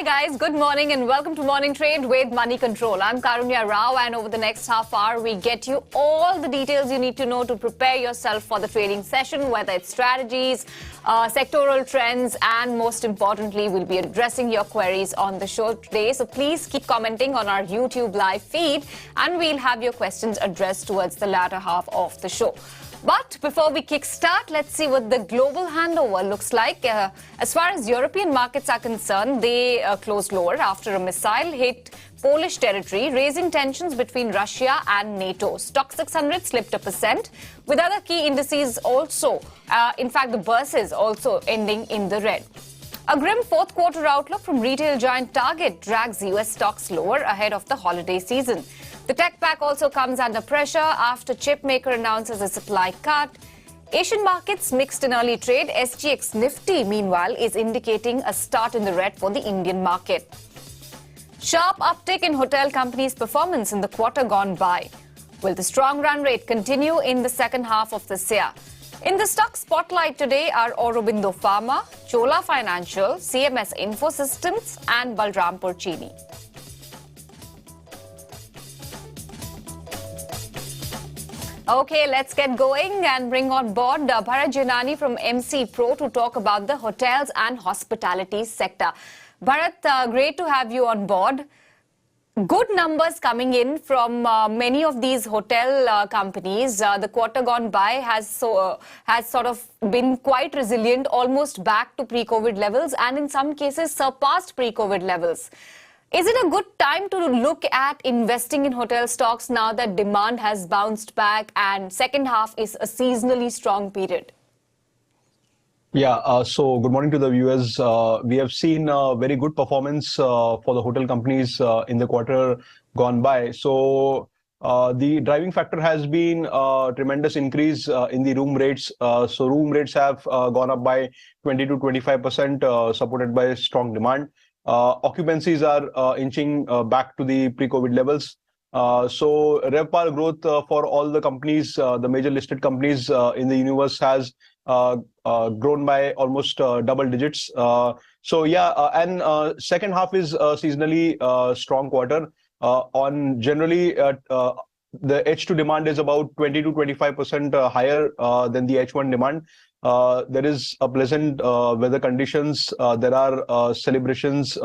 Hi guys, good morning and welcome to Morning Trade with Moneycontrol. I'm Karunya Rao, and over the next half hour we get you all the details you need to know to prepare yourself for the trading session, whether it's strategies, sectoral trends, and most importantly we'll be addressing your queries on the show today. So please keep commenting on our YouTube live feed and we'll have your questions addressed towards the latter half of the show. But before we kickstart, let's see what the global handover looks like. As far as European markets are concerned, they closed lower after a missile hit Polish territory, raising tensions between Russia and NATO. Stoxx 600 slipped 1%, with other key indices also, in fact, the bourses also ending in the red. A grim fourth quarter outlook from retail giant Target drags US stocks lower ahead of the holiday season. The tech pack also comes under pressure after chip maker announces a supply cut. Asian markets mixed in early trade. SGX Nifty, meanwhile, is indicating a start in the red for the Indian market. Sharp uptick in hotel companies' performance in the quarter gone by. Will the strong run rate continue in the second half of this year? In the stock spotlight today are Aurobindo Pharma, Chola Financial, CMS Infosystems and Balrampur Chini. Okay, let's get going and bring on board Bharat Jenani from MC Pro to talk about the hotels and hospitality sector. Bharat, great to have you on board. Good numbers coming in from many of these hotel companies. The quarter gone by has sort of been quite resilient, almost back to pre-COVID levels, and in some cases surpassed pre-COVID levels. Is it a good time to look at investing in hotel stocks now that demand has bounced back and second half is a seasonally strong period? Yeah, so good morning to the viewers. We have seen very good performance for the hotel companies in the quarter gone by. So the driving factor has been tremendous increase in the room rates. So room rates have gone up by 20 to 25%, supported by strong demand. Occupancies are inching back to the pre-COVID levels. So RevPAR growth for all the companies, the major listed companies in the universe has grown by almost double digits. So yeah, and second half is seasonally strong quarter. On generally, the H2 demand is about 20 to 25% higher than the H1 demand. There is a pleasant weather conditions. There are celebrations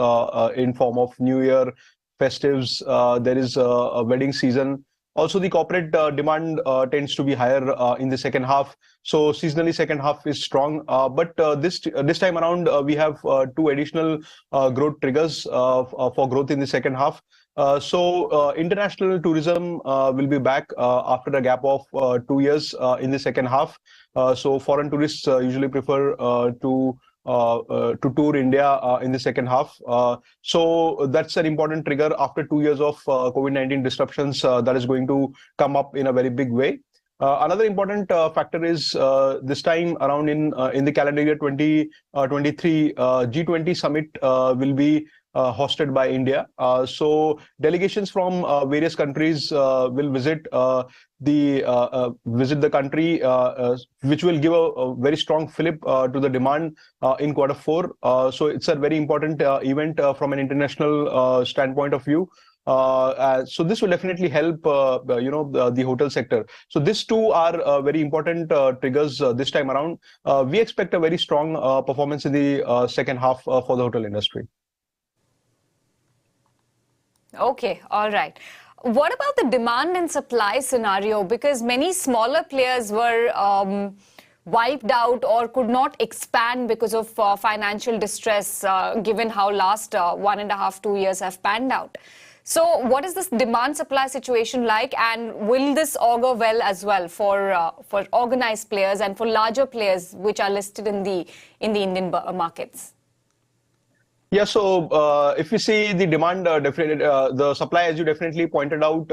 in form of New Year, festives. There is a wedding season. Also, the corporate demand tends to be higher in the second half. So seasonally, second half is strong. But this time around, we have two additional growth triggers for growth in the second half. So international tourism will be back after a gap of 2 years in the second half. So foreign tourists usually prefer to tour India in the second half. So that's an important trigger after 2 years of COVID-19 disruptions that is going to come up in a very big way. Another important factor is this time around in the calendar year 2023, G20 summit will be hosted by India. So delegations from various countries will visit the country, which will give a very strong fillip to the demand in quarter four. So it's a very important event from an international standpoint of view. So this will definitely help, the hotel sector. So these two are very important triggers this time around. We expect a very strong performance in the second half for the hotel industry. Okay, all right. What about the demand and supply scenario? Because many smaller players were wiped out or could not expand because of financial distress, given how last 1.5 to 2 years have panned out. So what is this demand supply situation like, and will this augur well as well for organized players and for larger players which are listed in the Indian markets? Yeah, so if we see the demand, definitely the supply, as you definitely pointed out,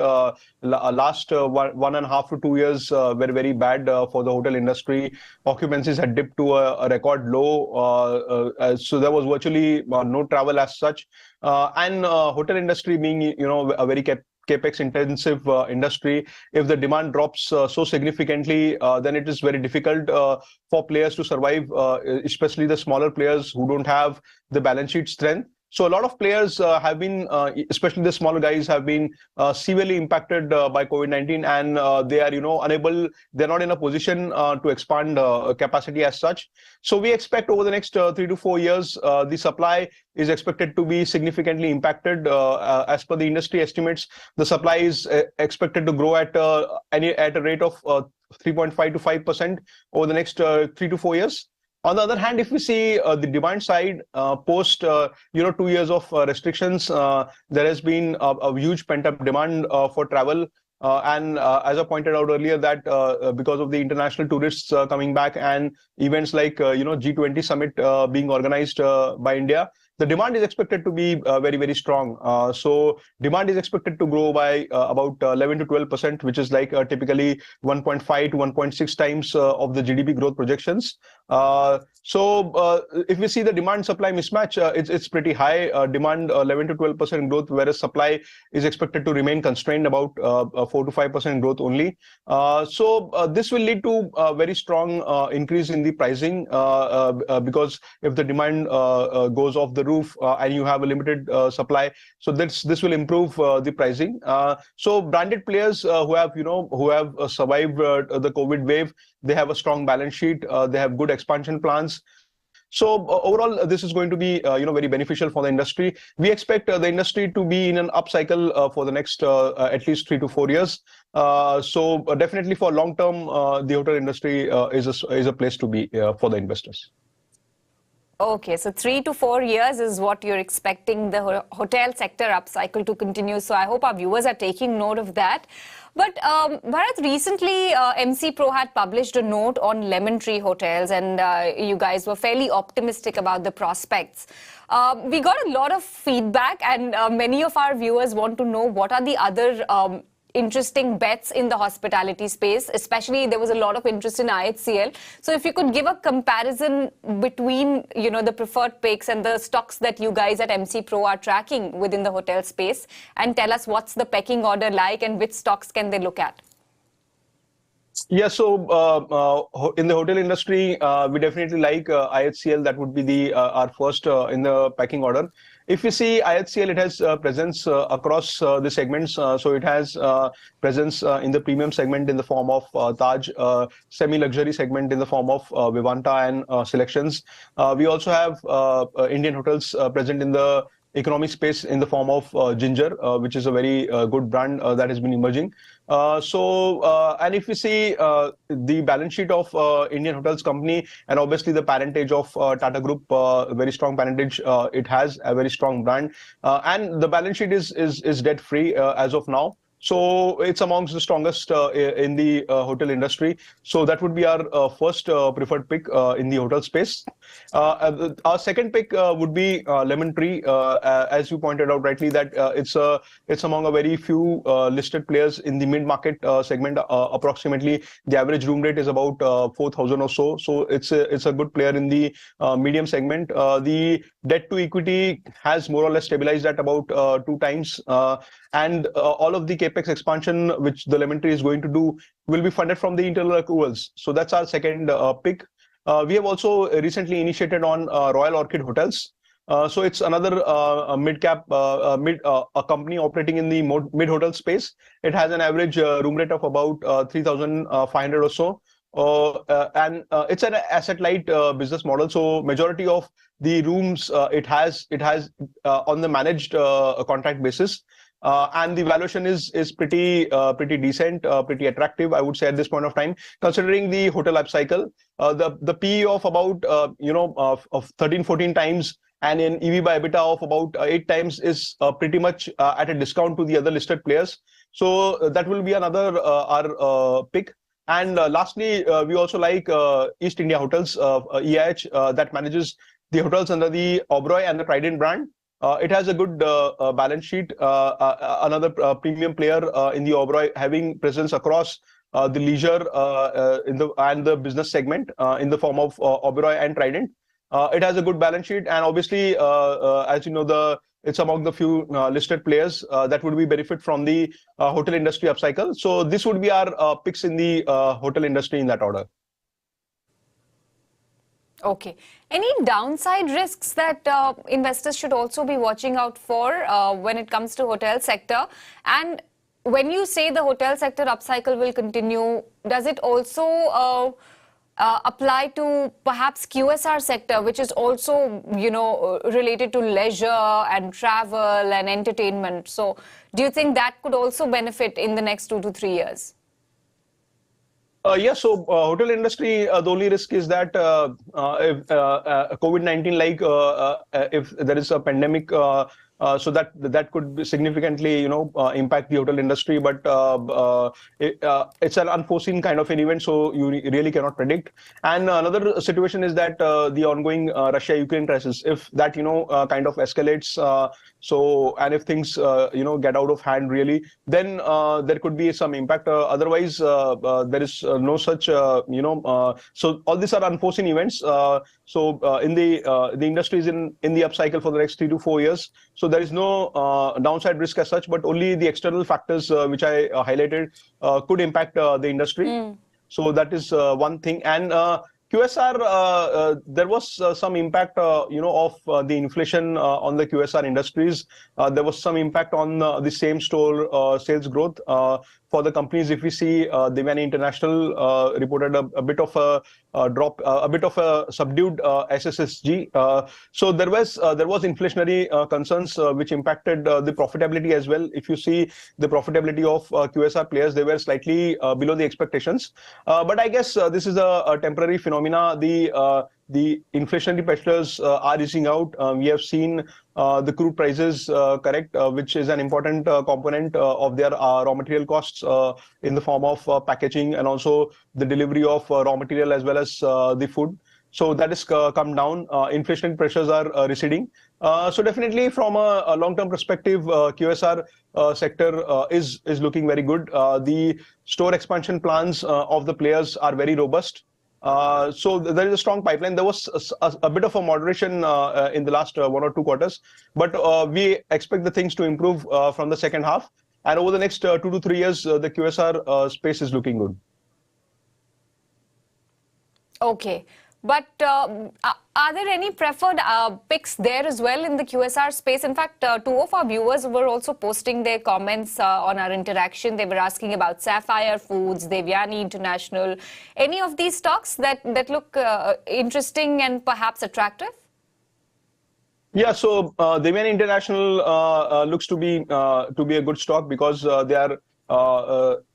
last 1.5 to 2 years were very bad for the hotel industry. Occupancies had dipped to a record low, so there was virtually no travel as such. And hotel industry being, a very capex intensive industry, if the demand drops so significantly, then it is very difficult for players to survive, especially the smaller players who don't have the balance sheet strength. So a lot of players have been, especially the smaller guys, have been severely impacted by COVID-19, and they are, unable. They're not in a position to expand capacity as such. So we expect over the next 3 to 4 years, the supply is expected to be significantly impacted. As per the industry estimates, the supply is expected to grow at a rate of 3.5 to 5% over the next 3 to 4 years. On the other hand, if we see the demand side, post 2 years of restrictions, there has been a huge pent-up demand for travel. And as I pointed out earlier, that because of the international tourists coming back and events like G20 summit being organized by India, the demand is expected to be very, very strong. So demand is expected to grow by about 11 to 12%, which is like typically 1.5 to 1.6 times of the GDP growth projections. So if we see the demand supply mismatch, it's pretty high. Demand 11 to 12% growth, whereas supply is expected to remain constrained about 4 to 5% growth only. So this will lead to a very strong increase in the pricing because if the demand goes off the roof and you have a limited supply, so this will improve the pricing. So branded players who have survived the COVID wave, they have a strong balance sheet, they have good expansion plans. So overall, this is going to be very beneficial for the industry. We expect the industry to be in an upcycle for the next at least 3 to 4 years. So definitely for long term, the hotel industry is a place to be for the investors. Okay, so 3 to 4 years is what you're expecting the hotel sector upcycle to continue. So I hope our viewers are taking note of that. But Bharat, recently MC Pro had published a note on Lemon Tree hotels, and you guys were fairly optimistic about the prospects. We got a lot of feedback, and many of our viewers want to know what are the other interesting bets in the hospitality space. Especially there was a lot of interest in IHCL. So if you could give a comparison between the preferred picks and the stocks that you guys at MC Pro are tracking within the hotel space, and tell us what's the pecking order like and which stocks can they look at. Yeah, so in the hotel industry, we definitely like IHCL. That would be our first in the pecking order. If you see IHCL, it has presence across the segments. So it has presence in the premium segment in the form of Taj, semi-luxury segment in the form of Vivanta and Selections. We also have Indian hotels present in the economic space in the form of Ginger, which is a very good brand that has been emerging. And if you see the balance sheet of Indian Hotels Company and obviously the parentage of Tata Group, very strong parentage, it has a very strong brand, and the balance sheet is debt free as of now. So it's amongst the strongest in the hotel industry. So that would be our first preferred pick in the hotel space. Our second pick would be Lemon Tree. As you pointed out rightly, that it's among a very few listed players in the mid-market segment. Approximately, the average room rate is about 4,000 or so. So it's a good player in the medium segment. The debt to equity has more or less stabilized at about 2 times. And all of the capex expansion which the Lemon Tree is going to do will be funded from the internal accruals. So that's our second pick. We have also recently initiated on Royal Orchid Hotels. So it's another mid-cap a company operating in the mid-hotel space. It has an average room rate of about 3,500 or so. And it's an asset-light business model. So majority of the rooms it has on the managed contract basis. And the valuation is pretty decent, pretty attractive, I would say at this point of time, considering the hotel upcycle. The PE of about of 13-14 times and an EV by EBITDA of about 8 times is pretty much at a discount to the other listed players. So that will be another our pick. And lastly, we also like East India Hotels, EIH, that manages the hotels under the Oberoi and the Trident brand. It has a good balance sheet. Another premium player in the Oberoi, having presence across the leisure and the business segment in the form of Oberoi and Trident. It has a good balance sheet, and obviously, as you know, it's among the few listed players that would be benefit from the hotel industry upcycle. So this would be our picks in the hotel industry in that order. Okay. Any downside risks that investors should also be watching out for when it comes to hotel sector? And when you say the hotel sector upcycle will continue, does it also apply to perhaps QSR sector, which is also, related to leisure and travel and entertainment? So do you think that could also benefit in the next 2 to 3 years? Yeah, so hotel industry, the only risk is that if COVID-19, if there is a pandemic, so that could significantly, impact the hotel industry. But it's an unforeseen kind of an event, so you really cannot predict. And another situation is that the ongoing Russia-Ukraine crisis, if that, kind of escalates, and if things, get out of hand really, then there could be some impact. Otherwise, there is no such, so all these are unforeseen events. In the industry is in the upcycle for the next 3 to 4 years. So there is no downside risk as such, but only the external factors which I highlighted could impact the industry. So that is one thing. And QSR, there was some impact, of the inflation on the QSR industries. There was some impact on the same store sales growth. For the companies, if we see Devyani International reported a bit of a drop, a bit of a subdued SSSG. So there was inflationary concerns which impacted the profitability as well. If you see the profitability of QSR players, they were slightly below the expectations. But I guess this is a temporary phenomena. The inflationary pressures are easing out. We have seen the crude prices correct, which is an important component of their raw material costs in the form of packaging and also the delivery of raw material as well as the food. So that has come down. Inflationary pressures are receding. So definitely from a long-term perspective, QSR sector is looking very good. The store expansion plans of the players are very robust. So there is a strong pipeline. There was a bit of a moderation in the last 1 or 2 quarters, but we expect the things to improve from the second half. And over the next 2 to 3 years, the QSR space is looking good. Okay. But are there any preferred picks there as well in the QSR space? In fact, 2 of our viewers were also posting their comments on our interaction. They were asking about Sapphire Foods, Devyani International. Any of these stocks that look interesting and perhaps attractive? Yeah, so Devyani International looks to be a good stock because their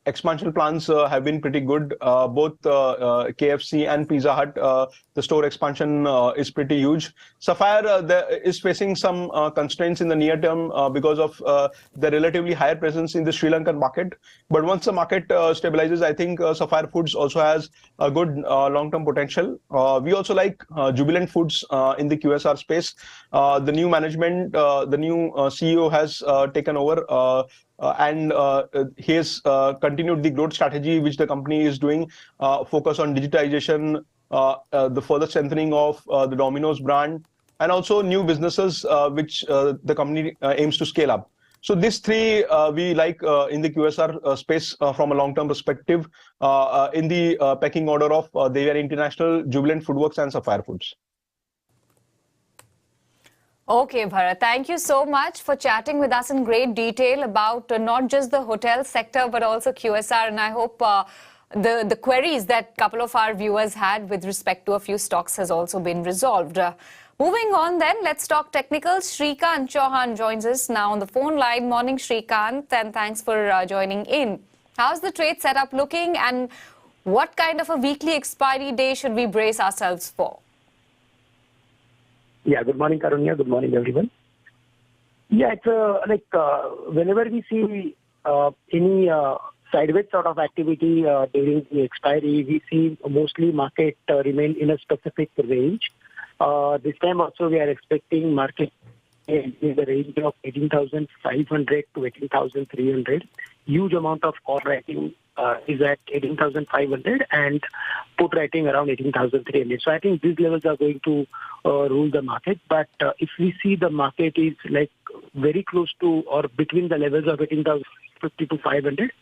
expansion plans have been pretty good. Both KFC and Pizza Hut, the store expansion is pretty huge. Sapphire is facing some constraints in the near term because of the relatively higher presence in the Sri Lankan market. But once the market stabilizes, I think Sapphire Foods also has a good long-term potential. We also like Jubilant Foods in the QSR space. The new management, the new CEO has taken over. And he has continued the growth strategy which the company is doing, focus on digitization, the further strengthening of the Domino's brand, and also new businesses which the company aims to scale up. So these three we like in the QSR space from a long-term perspective in the pecking order of Devyani International, Jubilant Foodworks, and Sapphire Foods. Okay, Bharat, thank you so much for chatting with us in great detail about not just the hotel sector, but also QSR. And I hope the queries that a couple of our viewers had with respect to a few stocks has also been resolved. Moving on then, let's talk technicals. Shrikant Chauhan joins us now on the phone line. Morning, Shrikant, and thanks for joining in. How's the trade setup looking, and what kind of a weekly expiry day should we brace ourselves for? Yeah, good morning, Karunya. Good morning, everyone. Yeah, it's whenever we see any sideways sort of activity during the expiry, we see mostly market remain in a specific range. This time also we are expecting market in the range of 18,500 to 18,300. Huge amount of call writing is at 18,500 and put writing around 18,300. So I think these levels are going to rule the market. But if we see the market is like very close to or between the levels of 18,050 to 500,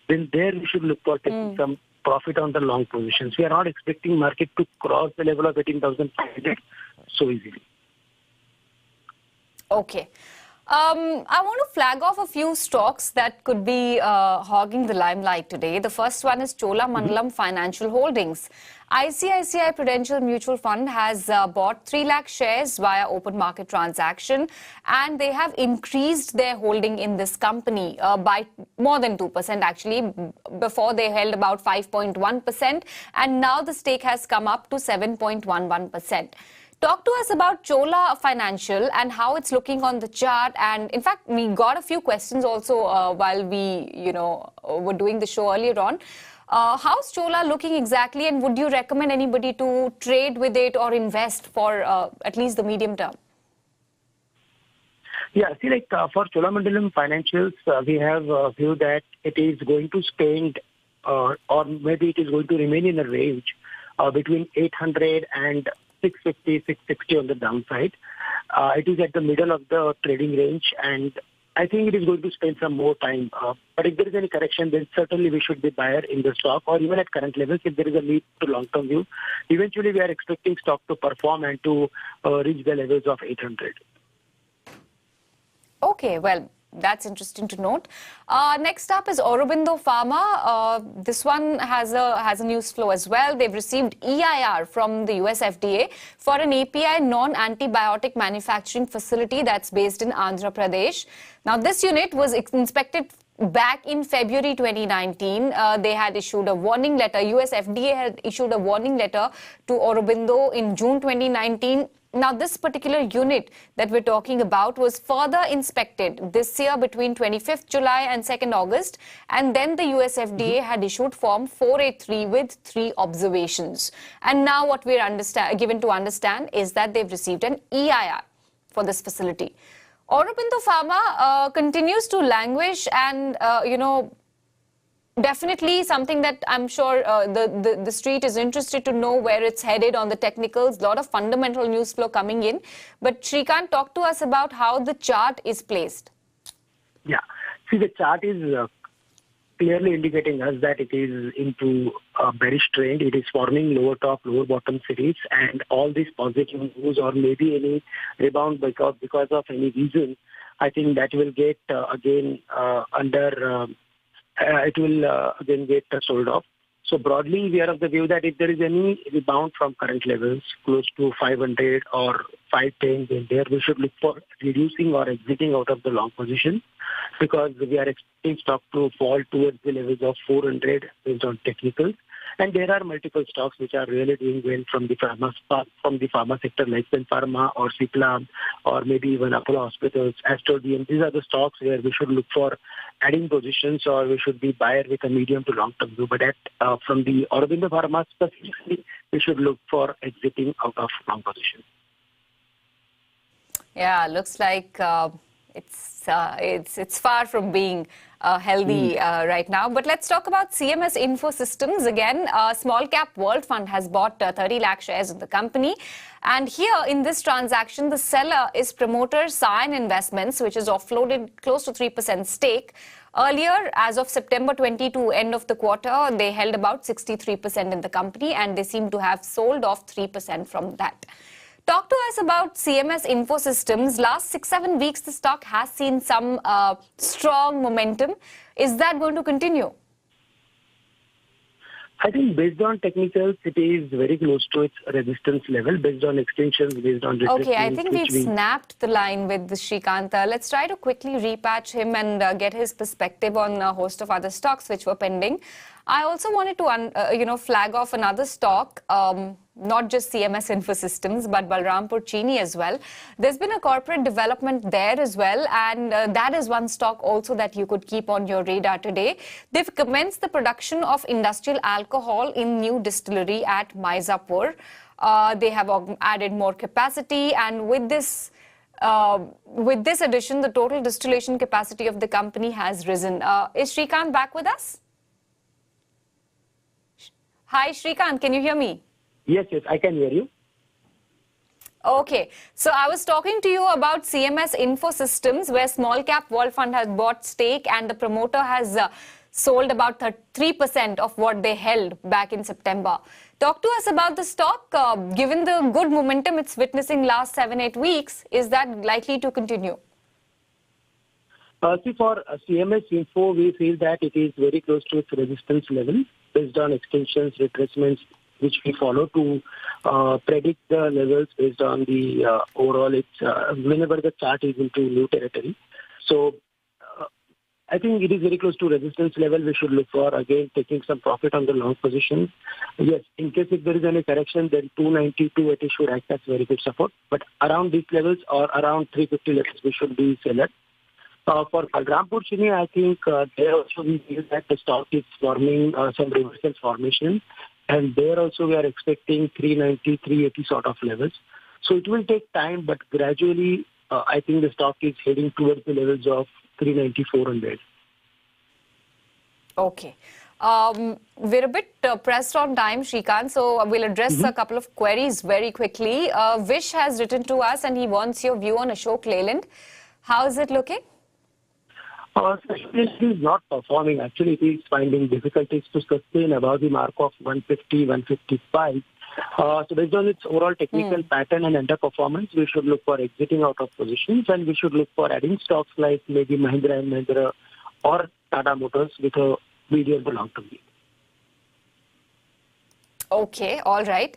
then there we should look for taking some profit on the long positions. We are not expecting market to cross the level of 18,500 so easily. Okay. I want to flag off a few stocks that could be hogging the limelight today. The first one is Chola Financial Holdings. ICICI Prudential Mutual Fund has bought 3 lakh shares via open market transaction, and they have increased their holding in this company by more than 2% actually. Before they held about 5.1%, and now the stake has come up to 7.11%. Talk to us about Chola Financial and how it's looking on the chart. And in fact, we got a few questions also while we, were doing the show earlier on. How's Chola looking exactly, and would you recommend anybody to trade with it or invest for at least the medium term? Yeah, see, for Cholamandalam Financials, we have a view that it is going to spend or maybe it is going to remain in a range between 800 and 650, 660 on the downside. It is at the middle of the trading range, and I think it is going to spend some more time. But if there is any correction, then certainly we should be buyer in the stock, or even at current levels, if there is a mid to long-term view. Eventually, we are expecting stock to perform and to reach the levels of 800. Okay, well, that's interesting to note. Next up is Aurobindo Pharma. This one has a news flow as well. They've received EIR from the US FDA for an API non-antibiotic manufacturing facility that's based in Andhra Pradesh. Now, this unit was inspected back in February 2019. They had issued a warning letter. US FDA had issued a warning letter to Aurobindo in June 2019. Now, this particular unit that we're talking about was further inspected this year between 25th July and 2nd August. And then the US FDA had issued Form 483 with 3 observations. And now what we're given to understand is that they've received an EIR for this facility. Aurobindo Pharma continues to languish, and, definitely something that I'm sure the street is interested to know where it's headed on the technicals. A lot of fundamental news flow coming in. But Shrikant, talk to us about how the chart is placed. Yeah. See, the chart is clearly indicating us that it is into a bearish trend. It is forming lower top, lower bottom series, and all these positive news or maybe any rebound because of any reason, I think that will get again it will again get sold off. So broadly, we are of the view that if there is any rebound from current levels close to 500 or 510, then there we should look for reducing or exiting out of the long position, because we are expecting stock to fall towards the levels of 400 based on technicals. And there are multiple stocks which are really doing well from the pharma sector, like Pharma or Cipla, or maybe even Apollo Hospitals, Astrodm. These are the stocks where we should look for adding positions, or we should be buyer with a medium to long-term view. But from the Aurobindo Pharma specifically, we should look for exiting out of long positions. Yeah, looks like it's far from being healthy right now. But let's talk about CMS Info Systems again. Small Cap World Fund has bought 30 lakh shares in the company. And here in this transaction, the seller is promoter Cyan Investments, which has offloaded close to 3% stake. Earlier, as of September 22, end of the quarter, they held about 63% in the company, and they seem to have sold off 3% from that. Talk to us about CMS Info Systems. Last 6-7 weeks, the stock has seen some strong momentum. Is that going to continue? I think based on technicals, it is very close to its resistance level, based on extensions, based on... Okay, I think we've snapped the line with Shrikanta. Let's try to quickly repatch him and get his perspective on a host of other stocks which were pending. I also wanted to, flag off another stock, not just CMS Info Systems, but Balrampur Chini as well. There's been a corporate development there as well, and that is one stock also that you could keep on your radar today. They've commenced the production of industrial alcohol in new distillery at Mirzapur. They have added more capacity, and with this addition, the total distillation capacity of the company has risen. Is Shrikant back with us? Hi, Shrikant, can you hear me? Yes, I can hear you. Okay, so I was talking to you about CMS Info Systems, where Small Cap World Fund has bought stake and the promoter has sold about 3% of what they held back in September. Talk to us about the stock. Given the good momentum it's witnessing last 7-8 weeks, is that likely to continue? See, for CMS info, we feel that it is very close to its resistance level based on extensions, retracements, which we follow to predict the levels based on the overall. Whenever the chart is into new territory. So I think it is very close to resistance level. We should look for, again, taking some profit on the long position. Yes, in case if there is any correction, then 290, 280 should act as very good support. But around these levels or around 350 levels, we should be seller. For Balrampur Chini, I think there also we feel that the stock is forming some reversal formation. And there also we are expecting 390, 380 sort of levels. So it will take time, but gradually I think the stock is heading towards the levels of 390, 400. Okay. We're a bit pressed on time, Shrikant, so we'll address a couple of queries very quickly. Vish has written to us and he wants your view on Ashok Leyland. How is it looking? It is not performing. Actually, it is finding difficulties to sustain above the mark of 150, 155. So based on its overall technical pattern and underperformance, we should look for exiting out of positions, and we should look for adding stocks like maybe Mahindra and Mahindra or Tata Motors with a medium to long-term view. Okay, all right.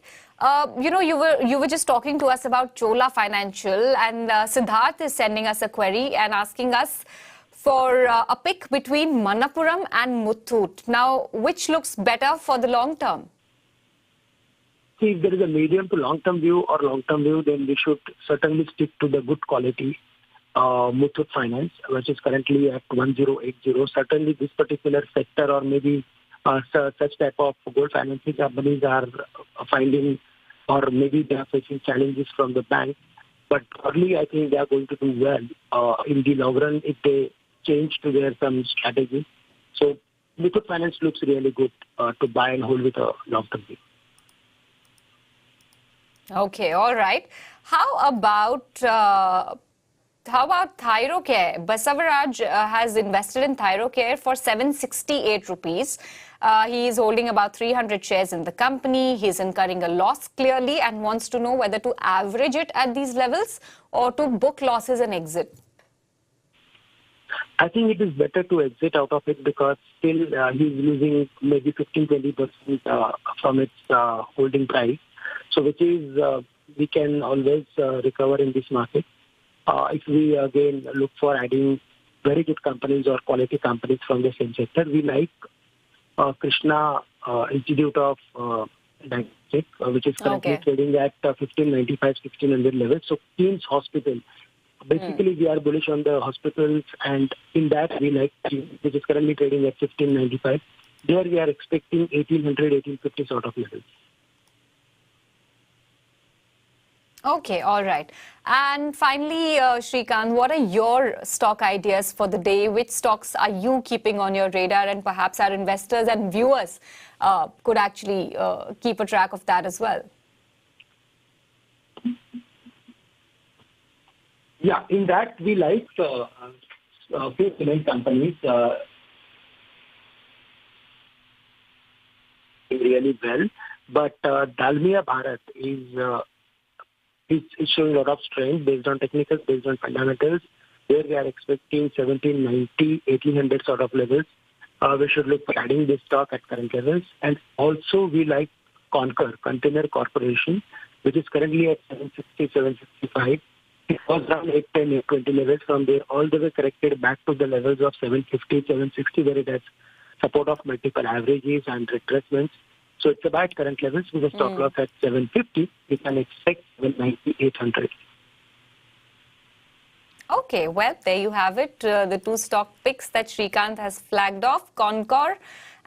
You were just talking to us about Chola Financial, and Siddharth is sending us a query and asking us for a pick between Manappuram and Muthoot. Now, which looks better for the long term? See, if there is a medium to long-term view or long-term view, then we should certainly stick to the good quality Muthoot Finance, which is currently at 1080. Certainly, this particular sector or maybe such type of gold financing companies are finding, or maybe they are facing challenges from the bank. But early, I think they are going to do well in the long run if they change to their some strategy. So Muthoot Finance looks really good to buy and hold with a long-term view. Okay, all right. How about Thyrocare? Basavaraj has invested in Thyrocare for 768 rupees. He is holding about 300 shares in the company. He's incurring a loss clearly and wants to know whether to average it at these levels or to book losses and exit. I think it is better to exit out of it because still he's losing maybe 15-20% from its holding price. So which is we can always recover in this market. If we again look for adding very good companies or quality companies from the same sector, we like Krishna Institute of Diagnostic, which is currently trading at 1595, 1600 levels. So Queen's Hospital. Basically, we are bullish on the hospitals, and in that we like, which is currently trading at 1595. There we are expecting 1800, 1850 sort of levels. Okay, all right. And finally, Shrikant, what are your stock ideas for the day? Which stocks are you keeping on your radar, and perhaps our investors and viewers could actually keep a track of that as well? Yeah, in that we like few cement companies really well, but Dalmia Bharat is showing a lot of strength based on technicals, based on fundamentals. There we are expecting 1790, 1800 sort of levels. We should look for adding this stock at current levels. And also we like Concur, Container Corporation, which is currently at 760, 765. It was around 810, 820 levels. From there, all the way corrected back to the levels of 750, 760, where it has support of multiple averages and retracements. So it's about current levels with a stop loss at 750. We can expect 790, 800. Okay, well, there you have it. The two stock picks that Shrikant has flagged off, Concor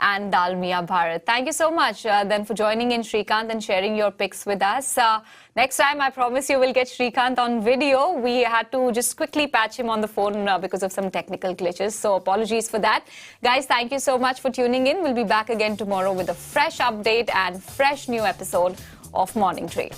and Dalmia Bharat. Thank you so much then for joining in, Shrikant, and sharing your picks with us. Next time, I promise you will get Shrikant on video. We had to just quickly patch him on the phone because of some technical glitches. So apologies for that. Guys, thank you so much for tuning in. We'll be back again tomorrow with a fresh update and fresh new episode of Morning Trade.